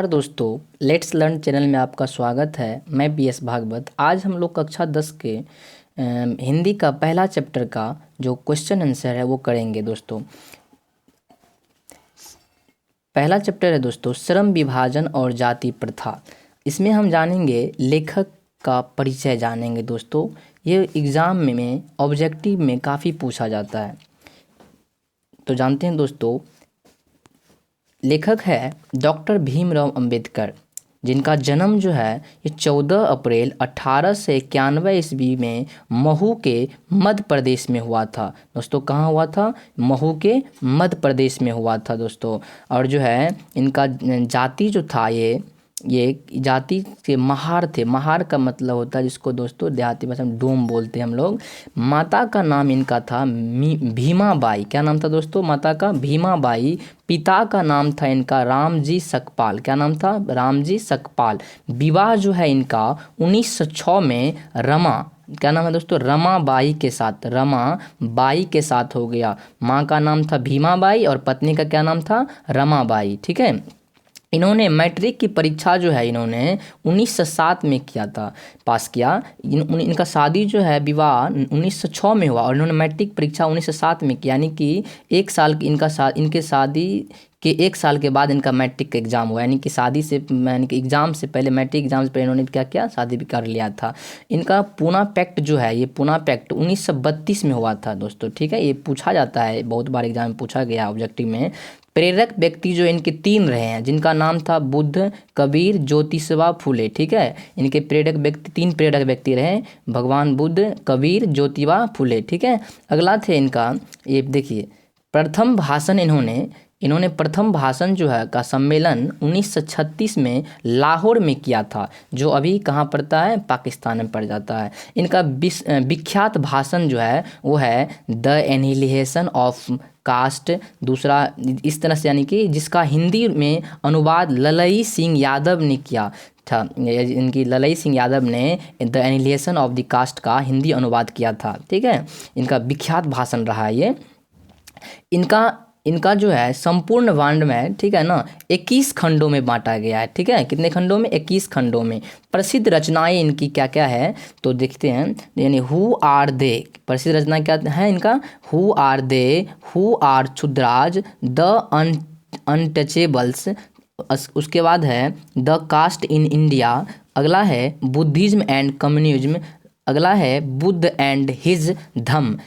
नमस्कार दोस्तों, let's learn channel में आपका स्वागत है। मैं बीएस भागवत। आज हम लोग कक्षा 10 के हिंदी का पहला चैप्टर का जो क्वेश्चन आंसर है वो करेंगे दोस्तों। पहला चैप्टर है दोस्तों श्रम विभाजन और जाति प्रथा। इसमें हम जानेंगे लेखक का परिचय जानेंगे दोस्तों। ये एग्ज़ाम में ऑब्जेक्टिव में काफ़ी पूछा जाता है। तो जानते हैं दोस्तों, लेखक है डॉक्टर भीमराव अंबेडकर, जिनका जन्म जो है ये 14 अप्रैल 1891 ईस्वी में महू के मध्य प्रदेश में हुआ था। दोस्तों कहाँ हुआ था? महू के मध्य प्रदेश में हुआ था दोस्तों। और जो है इनका जाति जो था ये जाति के महार थे। महार का मतलब होता है जिसको दोस्तों देहाती भाषा में डोम बोलते हैं हम लोग। माता का नाम इनका था भीमाबाई। क्या नाम था दोस्तों? माता का भीमाबाई। पिता का नाम था इनका रामजी सकपाल। क्या नाम था? रामजी सकपाल। विवाह जो है इनका 1906 में क्या नाम है दोस्तों? रमाबाई के साथ, रमाबाई के साथ हो गया। माँ का नाम था भीमाबाई और पत्नी का क्या नाम था? रमाबाई। ठीक है। इन्होंने मैट्रिक की परीक्षा जो है इन्होंने 1907 में किया था, पास किया। इनका शादी जो है विवाह 1906 में हुआ और इन्होंने मैट्रिक परीक्षा 1907 में किया। यानी कि एक साल इनके शादी के एक साल के बाद इनका मैट्रिक का एग्ज़ाम हुआ। यानी कि शादी से यानी कि एग्ज़ाम से पहले, मैट्रिक एग्ज़ाम से पहले इन्होंने क्या किया? शादी भी कर लिया था। इनका पूना पैक्ट जो है, ये पूना पैक्ट 1932 में हुआ था दोस्तों। ठीक है, ये पूछा जाता है, बहुत बार एग्जाम में पूछा गया ऑब्जेक्टिव में। प्रेरक व्यक्ति जो इनके 3 रहे हैं, जिनका नाम था बुद्ध, कबीर, ज्योतिबा फुले। ठीक है, इनके प्रेरक व्यक्ति 3 प्रेरक व्यक्ति रहे, भगवान बुद्ध, कबीर, ज्योतिबा फुले। ठीक है। अगला थे इनका, ये देखिए, प्रथम भाषण इन्होंने प्रथम भाषण जो है का सम्मेलन 1936 में लाहौर में किया था, जो अभी कहाँ पड़ता है? पाकिस्तान में पड़ जाता है। इनका विख्यात भाषण जो है वो है द एनिहिलेशन ऑफ कास्ट। दूसरा इस तरह से, यानी कि जिसका हिंदी में अनुवाद ललई सिंह यादव ने किया था। इनकी ललई सिंह यादव ने the annihilation of the caste का हिंदी अनुवाद किया था। ठीक है, इनका विख्यात भाषण रहा है ये। इनका जो है संपूर्ण वांड में, ठीक है ना, 21 खंडों में बांटा गया है। ठीक है, कितने खंडों में? 21 खंडों में। प्रसिद्ध रचनाएं इनकी क्या क्या है तो देखते हैं। यानी हु आर दे, प्रसिद्ध रचना क्या है इनका? Who are they, who are Shudras, the untouchables. उसके बाद है द कास्ट इन इंडिया। अगला है बुद्धिज्म एंड कम्युनिज्म। अगला है बुद्ध एंड हिज धम्म।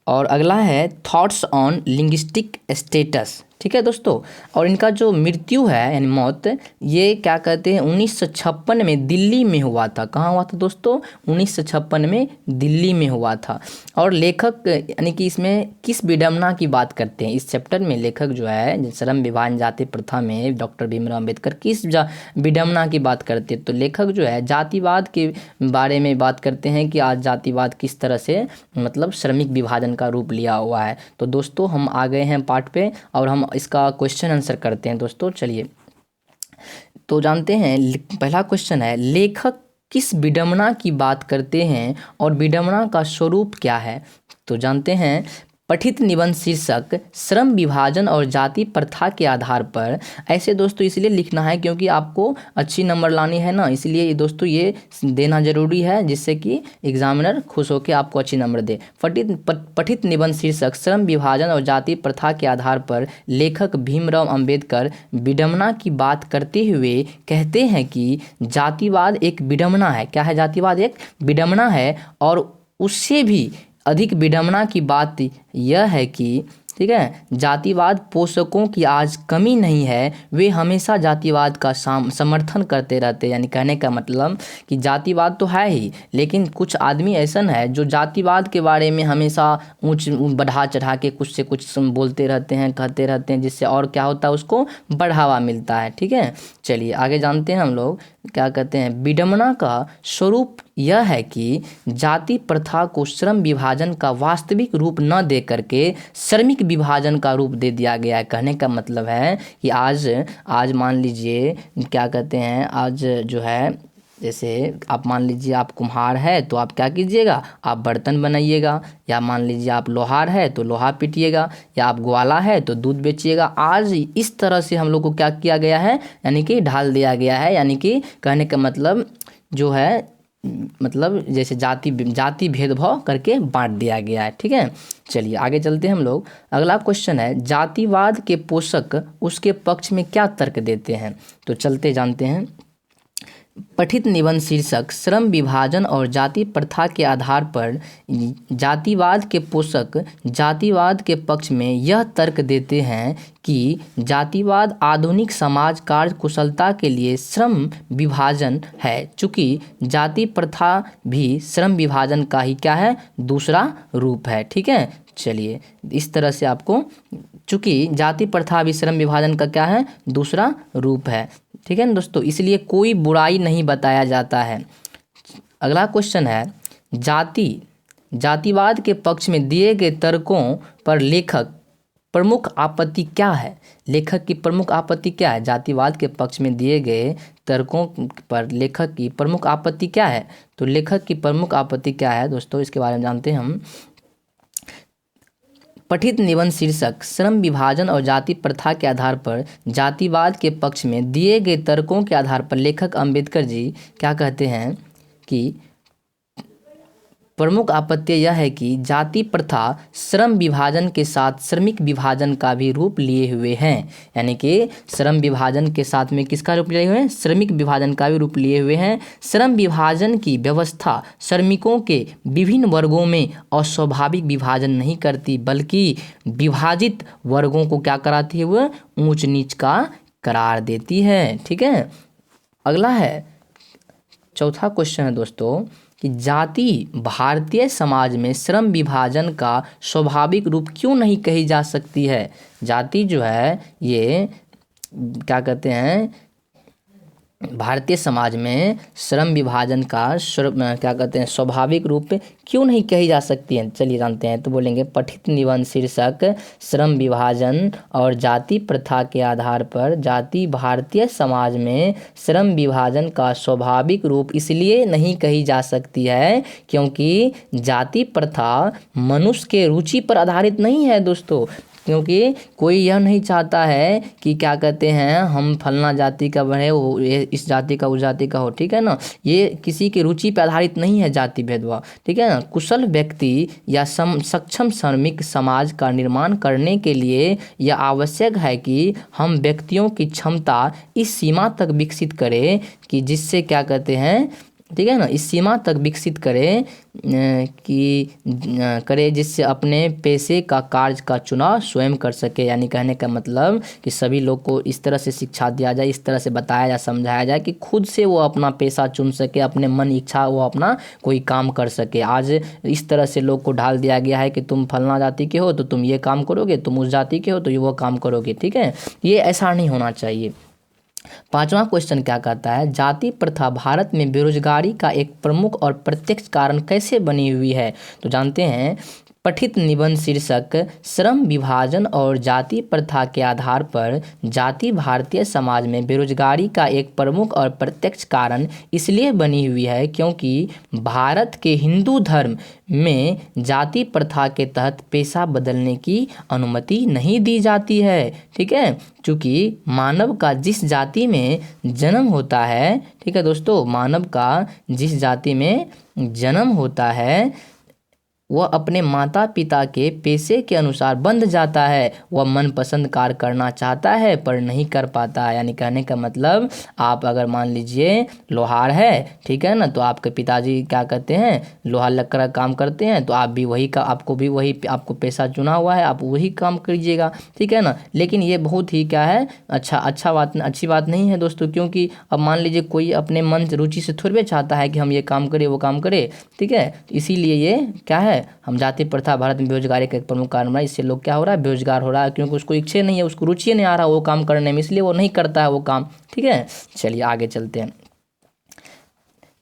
और अगला है थॉट्स ऑन लिंग्विस्टिक स्टेटस। ठीक है दोस्तों। और इनका जो मृत्यु है यानी मौत, ये क्या कहते हैं 1956 में दिल्ली में हुआ था। कहाँ हुआ था दोस्तों? 1956 में दिल्ली में हुआ था। और लेखक यानी कि इसमें किस विडंबना की बात करते हैं इस चैप्टर में? लेखक जो है श्रम विभाजन जाति प्रथा में डॉक्टर भीमराव अंबेडकर किस विडंबना की बात करते हैं? तो लेखक जो है जातिवाद के बारे में बात करते हैं कि आज जातिवाद किस तरह से मतलब श्रमिक विभाजन का रूप लिया हुआ है। तो दोस्तों हम आ गए हैं पार्ट पे और हम इसका क्वेश्चन आंसर करते हैं दोस्तों। चलिए तो जानते हैं, पहला क्वेश्चन है लेखक किस विडंबना की बात करते हैं और विडंबना का स्वरूप क्या है? तो जानते हैं, पठित निबंध शीर्षक श्रम विभाजन और जाति प्रथा के आधार पर। ऐसे दोस्तों इसलिए लिखना है क्योंकि आपको अच्छी नंबर लानी है ना, इसलिए दोस्तों ये देना जरूरी है जिससे कि एग्जामिनर खुश होकर आपको अच्छी नंबर दे। पठित निबंध शीर्षक श्रम विभाजन और जाति प्रथा के आधार पर लेखक भीमराव अंबेडकर विडंबना की बात करते हुए कहते हैं कि जातिवाद एक विडंबना है। क्या है? जातिवाद एक विडंबना है। और उससे भी अधिक विडंबना की बात यह है कि, ठीक है, जातिवाद पोषकों की आज कमी नहीं है, वे हमेशा जातिवाद का समर्थन करते रहते हैं। यानी कहने का मतलब कि जातिवाद तो है ही, लेकिन कुछ आदमी ऐसा है जो जातिवाद के बारे में हमेशा ऊंच बढ़ा चढ़ा के कुछ से कुछ बोलते रहते हैं, कहते रहते हैं, जिससे और क्या होता है, उसको बढ़ावा मिलता है। ठीक है, चलिए आगे जानते हैं हम लोग क्या कहते हैं। विडंबना का स्वरूप यह है कि जाति प्रथा को श्रम विभाजन का वास्तविक रूप न दे करके श्रमिक विभाजन का रूप दे दिया गया है। कहने का मतलब है कि आज मान लीजिए क्या कहते हैं, आज जो है जैसे आप मान लीजिए आप कुम्हार है तो आप क्या कीजिएगा, आप बर्तन बनाइएगा, या मान लीजिए आप लोहार है तो लोहा पीटिएगा, या आप ग्वाला है तो दूध बेचिएगा। आज इस तरह से हम लोग को क्या किया गया है, यानी कि ढाल दिया गया है, यानी कि कहने का मतलब जो है मतलब जैसे जाति भेदभाव करके बांट दिया गया है। ठीक है, चलिए आगे चलते हैं हम लोग। अगला क्वेश्चन है, जातिवाद के पोषक उसके पक्ष में क्या तर्क देते हैं। तो चलते जानते हैं। पठित निबंध शीर्षक श्रम विभाजन और जाति प्रथा के आधार पर जातिवाद के पोषक जातिवाद के पक्ष में यह तर्क देते हैं कि जातिवाद आधुनिक समाज कार्य कुशलता के लिए श्रम विभाजन है, चूँकि जाति प्रथा भी श्रम विभाजन का ही क्या है, दूसरा रूप है। ठीक है, चलिए इस तरह से आपको, चूँकि जाति प्रथा भी श्रम विभाजन का क्या है, दूसरा रूप है। ठीक है ना दोस्तों, इसलिए कोई बुराई नहीं बताया जाता है। अगला क्वेश्चन है, जातिवाद के पक्ष में दिए गए तर्कों पर लेखक प्रमुख आपत्ति क्या है। लेखक की प्रमुख आपत्ति क्या है, जातिवाद के पक्ष में दिए गए तर्कों पर लेखक की प्रमुख आपत्ति क्या है। तो लेखक की प्रमुख आपत्ति क्या है दोस्तों, इसके बारे में जानते हैं हम। पठित निबंध शीर्षक श्रम विभाजन और जाति प्रथा के आधार पर जातिवाद के पक्ष में दिए गए तर्कों के आधार पर लेखक अंबेडकर जी क्या कहते हैं कि प्रमुख आपत्ति यह है कि जाति प्रथा श्रम विभाजन के साथ श्रमिक विभाजन का भी रूप लिए हुए हैं। यानी कि श्रम विभाजन के साथ में किसका रूप लिए हुए हैं, श्रमिक विभाजन का भी रूप लिए हुए हैं। श्रम विभाजन की व्यवस्था श्रमिकों के विभिन्न वर्गों में अस्वाभाविक विभाजन नहीं करती, बल्कि विभाजित वर्गों को क्या कराती है, वह ऊंच नीच का करार देती है। ठीक है, अगला है चौथा क्वेश्चन है दोस्तों कि जाति भारतीय समाज में श्रम विभाजन का स्वाभाविक रूप क्यों नहीं कही जा सकती है। जाति जो है ये क्या कहते हैं, भारतीय समाज में श्रम विभाजन का क्या कहते हैं, स्वाभाविक रूप क्यों नहीं कही जा सकती है। चलिए जानते हैं। तो बोलेंगे पठित निबंध शीर्षक श्रम विभाजन और जाति प्रथा के आधार पर जाति भारतीय समाज में श्रम विभाजन का स्वाभाविक रूप इसलिए नहीं कही जा सकती है क्योंकि जाति प्रथा मनुष्य के रुचि पर आधारित नहीं है दोस्तों। क्योंकि कोई यह नहीं चाहता है कि क्या कहते हैं, हम फलना जाति का बने, वो इस जाति का उस जाति का हो। ठीक है ना, ये किसी की रुचि पर आधारित नहीं है जाति भेदभाव। ठीक है ना, कुशल व्यक्ति या सक्षम श्रमिक समाज का निर्माण करने के लिए यह आवश्यक है कि हम व्यक्तियों की क्षमता इस सीमा तक विकसित करें कि जिससे क्या कहते हैं, ठीक है ना, इस सीमा तक विकसित करें जिससे अपने पेशे का कार्य का चुनाव स्वयं कर सके। यानी कहने का मतलब कि सभी लोग को इस तरह से शिक्षा दिया जाए, इस तरह से बताया जाए, समझाया जाए कि खुद से वो अपना पेशा चुन सके, अपने मन इच्छा वो अपना कोई काम कर सके। आज इस तरह से लोग को ढाल दिया गया है कि तुम फलना जाति के हो तो तुम ये काम करोगे, तुम उस जाति के हो तो ये वो काम करोगे। ठीक है, ये ऐसा नहीं होना चाहिए। पांचवा क्वेश्चन क्या कहता है, जाति प्रथा भारत में बेरोजगारी का एक प्रमुख और प्रत्यक्ष कारण कैसे बनी हुई है। तो जानते हैं। पठित निबंध शीर्षक श्रम विभाजन और जाति प्रथा के आधार पर जाति भारतीय समाज में बेरोजगारी का एक प्रमुख और प्रत्यक्ष कारण इसलिए बनी हुई है क्योंकि भारत के हिंदू धर्म में जाति प्रथा के तहत पेशा बदलने की अनुमति नहीं दी जाती है। ठीक है, चूँकि मानव का जिस जाति में जन्म होता है, ठीक है दोस्तों, मानव का जिस जाति में जन्म होता है वह अपने माता पिता के पेशे के अनुसार बंध जाता है। वह मनपसंद कार्य करना चाहता है पर नहीं कर पाता है। यानी कहने का मतलब, आप अगर मान लीजिए लोहार है, ठीक है ना, तो आपके पिताजी क्या कहते हैं, लोहा लक्कड़ का काम करते हैं, तो आप भी वही का आपको पेशा चुना हुआ है, आप वही काम कीजिएगा। ठीक है ना, लेकिन ये बहुत ही क्या है, अच्छी बात नहीं है दोस्तों। क्योंकि अब मान लीजिए कोई अपने मन रुचि से थोड़े चाहता है कि हम ये काम करें वो काम करें। ठीक है, इसीलिए ये क्या है, हम जाति प्रथा भारत में बेरोजगारी का एक प्रमुख कारण बना। इससे लोग क्या हो रहा है, बेरोजगार हो रहा है, क्योंकि उसको इच्छा नहीं है, उसको रुचि नहीं आ रहा वो काम करने में, इसलिए वो नहीं करता है वो काम। ठीक है, चलिए आगे चलते हैं।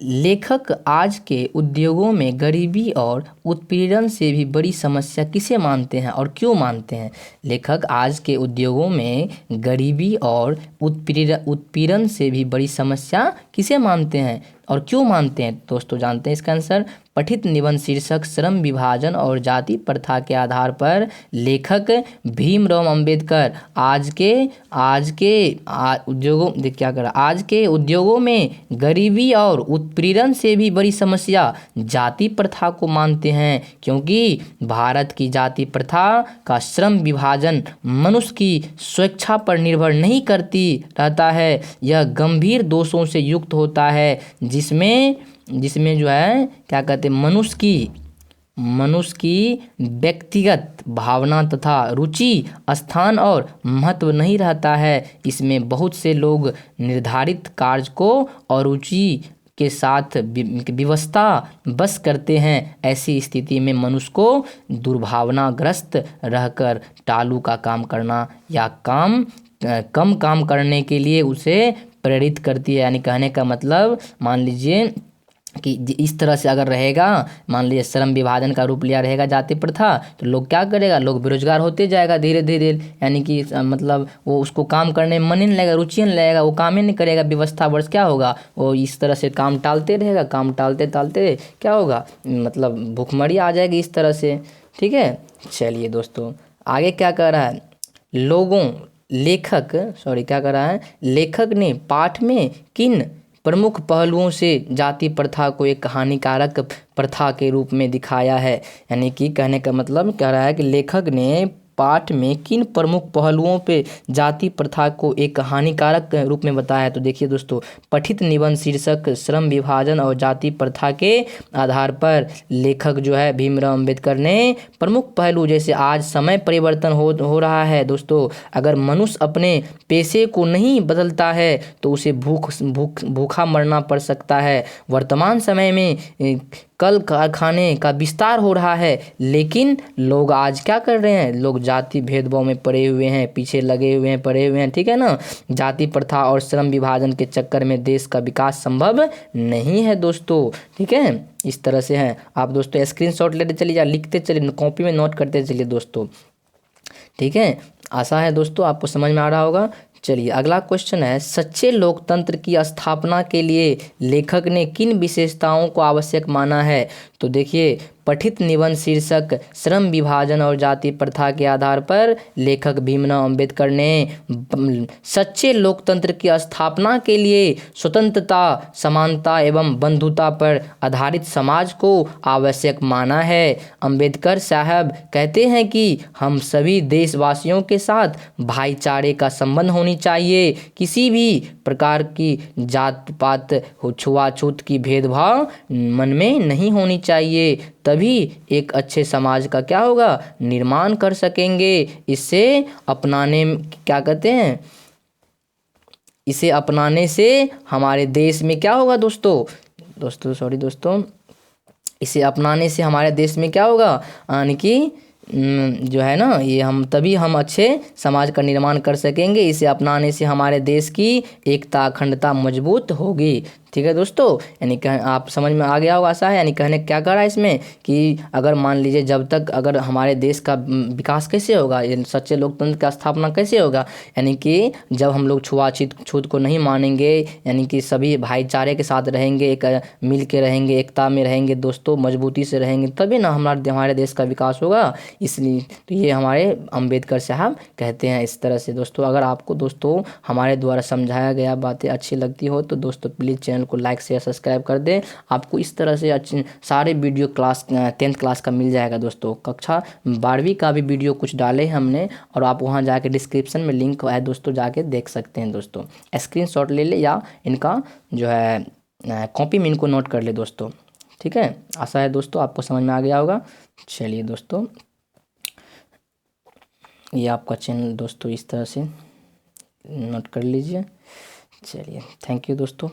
लेखक आज के उद्योगों में गरीबी और उत्पीड़न से भी बड़ी समस्या किसे मानते हैं और क्यों मानते हैं। लेखक आज के उद्योगों में गरीबी और उत्पीड़न से भी बड़ी समस्या किसे मानते हैं और क्यों मानते हैं दोस्तों, जानते हैं इसका आंसर। पठित निबंध शीर्षक श्रम विभाजन और जाति प्रथा के आधार पर लेखक भीमराव अंबेडकर आज के उद्योगों में गरीबी और उत्पीड़न से भी बड़ी समस्या जाति प्रथा को मानते हैं, क्योंकि भारत की जाति प्रथा का श्रम विभाजन मनुष्य की स्वेच्छा पर निर्भर नहीं करती रहता है। यह गंभीर दोषों से युक्त होता है, जिसमें जो है क्या कहते हैं, मनुष्य की व्यक्तिगत भावना तथा रुचि, स्थान और महत्व नहीं रहता है। इसमें बहुत से लोग निर्धारित कार्य को और रुचि के साथ विवशता बस करते हैं। ऐसी स्थिति में मनुष्य को दुर्भावनाग्रस्त रहकर टालू का काम करना या कम काम करने के लिए उसे प्रेरित करती है। यानी कहने का मतलब, मान लीजिए कि इस तरह से अगर रहेगा, मान लीजिए श्रम विभाजन का रूप लिया रहेगा जाति प्रथा, तो लोग क्या करेगा, लोग बेरोजगार होते जाएगा धीरे धीरे। यानी कि मतलब वो उसको काम करने में मन ही नहीं लगेगा, रुचि नहीं लगेगा, वो काम ही नहीं करेगा, व्यवस्था वर्ष क्या होगा, वो इस तरह से काम टालते रहेगा। काम टालते टालते क्या होगा, मतलब भूखमरी आ जाएगी इस तरह से। ठीक है, चलिए दोस्तों आगे क्या कर रहा है, लेखक ने पाठ में किन प्रमुख पहलुओं से जाति प्रथा को एक हानिकारक प्रथा के रूप में दिखाया है। यानी कि कहने का मतलब कह रहा है कि लेखक ने पाठ में किन प्रमुख पहलुओं पे जाति प्रथा को एक हानिकारक रूप में बताया है। तो देखिए दोस्तों, पठित निबंध शीर्षक श्रम विभाजन और जाति प्रथा के आधार पर लेखक जो है भीमराव अंबेडकर ने प्रमुख पहलू, जैसे आज समय परिवर्तन हो रहा है दोस्तों, अगर मनुष्य अपने पेशे को नहीं बदलता है तो उसे भूखा मरना पड़ सकता है। वर्तमान समय में कल कारखाने का विस्तार हो रहा है, लेकिन लोग आज क्या कर रहे हैं, लोग जाति भेदभाव में पड़े हुए हैं, पीछे लगे हुए हैं, पड़े हुए हैं। ठीक है ना, जाति प्रथा और श्रम विभाजन के चक्कर में देश का विकास संभव नहीं है दोस्तों। ठीक है, इस तरह से है। आप दोस्तों स्क्रीनशॉट लेते चलिए या लिखते चलिए, कॉपी में नोट करते चलिए दोस्तों। ठीक है, आशा है दोस्तों आपको समझ में आ रहा होगा। चलिए अगला क्वेश्चन है, सच्चे लोकतंत्र की स्थापना के लिए लेखक ने किन विशेषताओं को आवश्यक माना है। तो देखिए, पठित निबंध शीर्षक श्रम विभाजन और जाति प्रथा के आधार पर लेखक भीमराव अंबेडकर ने सच्चे लोकतंत्र की स्थापना के लिए स्वतंत्रता, समानता एवं बंधुता पर आधारित समाज को आवश्यक माना है। अंबेडकर साहब कहते हैं कि हम सभी देशवासियों के साथ भाईचारे का संबंध होनी चाहिए, किसी भी प्रकार की जात पात छुआछूत की भेदभाव मन में नहीं होनी चाहिए, तभी एक अच्छे समाज का क्या होगा, निर्माण कर सकेंगे। इसे अपनाने से हमारे देश में क्या होगा दोस्तों, इसे अपनाने से हमारे देश में क्या होगा, यानी कि जो है ना, ये तभी हम अच्छे समाज का निर्माण कर सकेंगे। इसे अपनाने से हमारे देश की एकता अखंडता मजबूत होगी। ठीक है दोस्तों, यानी आप समझ में आ गया होगा आशा है। यानी कहने क्या कर रहा है इसमें कि अगर मान लीजिए जब तक अगर हमारे देश का विकास कैसे होगा, सच्चे लोकतंत्र का स्थापना कैसे होगा, यानी कि जब हम लोग छूत को नहीं मानेंगे, यानी कि सभी भाईचारे के साथ रहेंगे, एक मिल के रहेंगे, एकता में रहेंगे दोस्तों, मजबूती से रहेंगे, तभी ना हमारे देश का विकास होगा। इसलिए तो ये हमारे अंबेडकर साहब कहते हैं इस तरह से। दोस्तों अगर आपको दोस्तों हमारे द्वारा समझाया गया बातें अच्छी लगती हो तो दोस्तों प्लीज़ चैनल को लाइक शेयर सब्सक्राइब कर दें। आपको इस तरह से अच्छे सारे वीडियो 10th क्लास का मिल जाएगा दोस्तों। कक्षा 12वीं का भी वीडियो कुछ डाले हमने, और आप वहां जाके डिस्क्रिप्शन में लिंक है दोस्तों, जाके देख सकते हैं दोस्तों। स्क्रीनशॉट ले ले या इनका जो है कॉपी में इनको नोट कर ले दोस्तों। ठीक है, आशा है दोस्तों आपको समझ में आ गया होगा। चलिए दोस्तों, ये आपका चैनल दोस्तों इस तरह से नोट कर लीजिए। चलिए, थैंक यू दोस्तों।